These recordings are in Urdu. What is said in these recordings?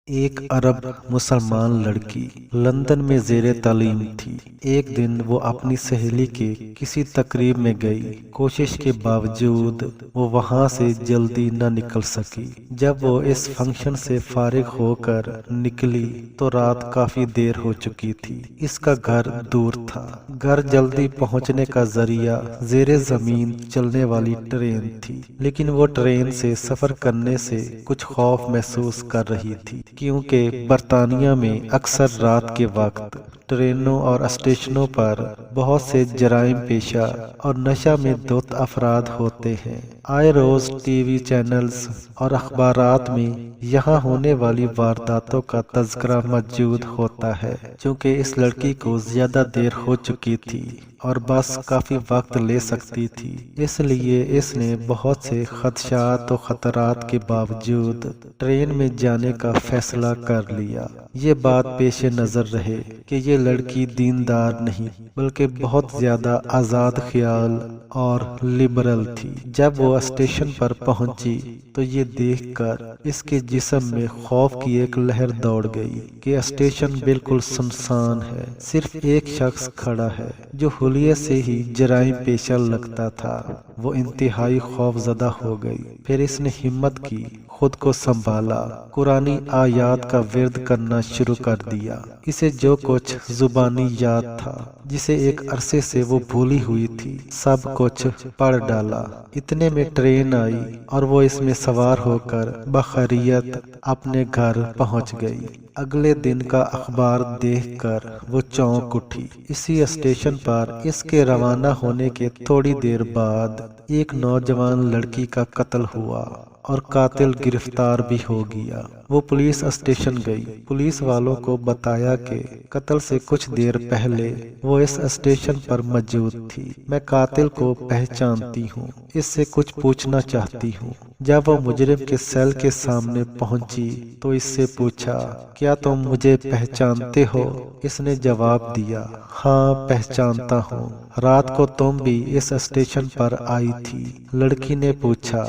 ایک عرب مسلمان لڑکی لندن میں زیر تعلیم تھی۔ ایک دن وہ اپنی سہیلی کے کسی تقریب میں گئی۔ کوشش کے باوجود وہ وہاں سے جلدی نہ نکل سکی۔ جب وہ اس فنکشن سے فارغ ہو کر نکلی تو رات کافی دیر ہو چکی تھی۔ اس کا گھر دور تھا۔ گھر جلدی پہنچنے کا ذریعہ زیر زمین چلنے والی ٹرین تھی، لیکن وہ ٹرین سے سفر کرنے سے کچھ خوف محسوس کر رہی تھی، کیونکہ برطانیہ میں اکثر رات کے وقت ٹرینوں اور اسٹیشنوں پر بہت سے جرائم پیشہ اور نشہ میں دھت افراد ہوتے ہیں۔ آئے روز ٹی وی چینلز اور اخبارات میں یہاں ہونے والی وارداتوں کا تذکرہ موجود ہوتا ہے۔ چونکہ اس لڑکی کو زیادہ دیر ہو چکی تھی اور بس کافی وقت لے سکتی تھی، اس لیے اس نے بہت سے خدشات و خطرات کے باوجود ٹرین میں جانے کا فیصلہ کر لیا۔ یہ بات پیش نظر رہے کہ یہ لڑکی دیندار نہیں بلکہ بہت زیادہ آزاد خیال اور لبرل تھی۔ جب وہ اسٹیشن پر پہنچی تو یہ دیکھ کر اس کے جسم میں خوف کی ایک لہر دوڑ گئی کہ اسٹیشن بالکل سنسان ہے، صرف ایک شخص کھڑا ہے جو حلیے سے ہی جرائم پیشہ لگتا تھا۔ وہ انتہائی خوف زدہ ہو گئی۔ پھر اس نے ہمت کی، خود کو سنبھالا، قرآنی آیات کا ورد کرنا شروع کر دیا۔ اسے جو کچھ زبانی یاد تھا، جسے ایک عرصے سے وہ بھولی ہوئی تھی، سب کچھ پڑھ ڈالا۔ اتنے میں ٹرین آئی اور وہ اس میں سوار ہو کر بخیریت اپنے گھر پہنچ گئی۔ اگلے دن کا اخبار دیکھ کر وہ چونک اٹھی۔ اسی اسٹیشن پر اس کے روانہ ہونے کے تھوڑی دیر بعد ایک نوجوان لڑکی کا قتل ہوا اور قاتل گرفتار بھی ہو گیا۔ وہ پولیس اسٹیشن گئی۔ پولیس والوں کو بتایا کہ قتل سے کچھ دیر پہلے وہ اس اسٹیشن پر موجود تھی۔ میں قاتل کو پہچانتی ہوں، اس سے کچھ پوچھنا چاہتی ہوں۔ جب وہ مجرم کے سیل کے سامنے پہنچی تو اس سے پوچھا، کیا تم مجھے پہچانتے ہو؟ اس نے جواب دیا، ہاں پہچانتا ہوں، رات کو تم بھی اس اسٹیشن پر آئی تھی۔ لڑکی نے پوچھا،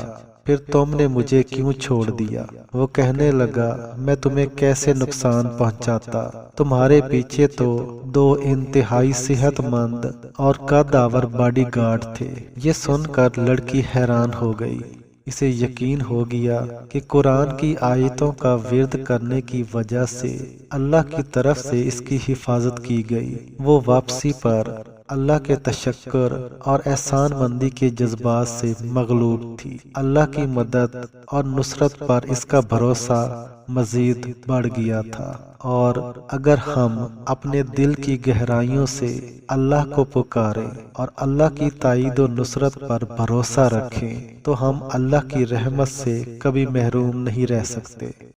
پھر تم نے مجھے کیوں چھوڑ دیا؟ وہ کہنے لگا، میں تمہیں کیسے نقصان پہنچاتا؟ تمہارے پیچھے تو دو انتہائی صحت مند اور قدآور باڈی گارڈ تھے۔ یہ سن کر لڑکی حیران ہو گئی۔ اسے یقین ہو گیا کہ قرآن کی آیتوں کا ورد کرنے کی وجہ سے اللہ کی طرف سے اس کی حفاظت کی گئی۔ وہ واپسی پر اللہ کے تشکر اور احسان مندی کے جذبات سے مغلوب تھی۔ اللہ کی مدد اور نصرت پر اس کا بھروسہ مزید بڑھ گیا تھا، اور اگر ہم اپنے دل کی گہرائیوں سے اللہ کو پکاریں اور اللہ کی تائید و نصرت پر بھروسہ رکھیں تو ہم اللہ کی رحمت سے کبھی محروم نہیں رہ سکتے۔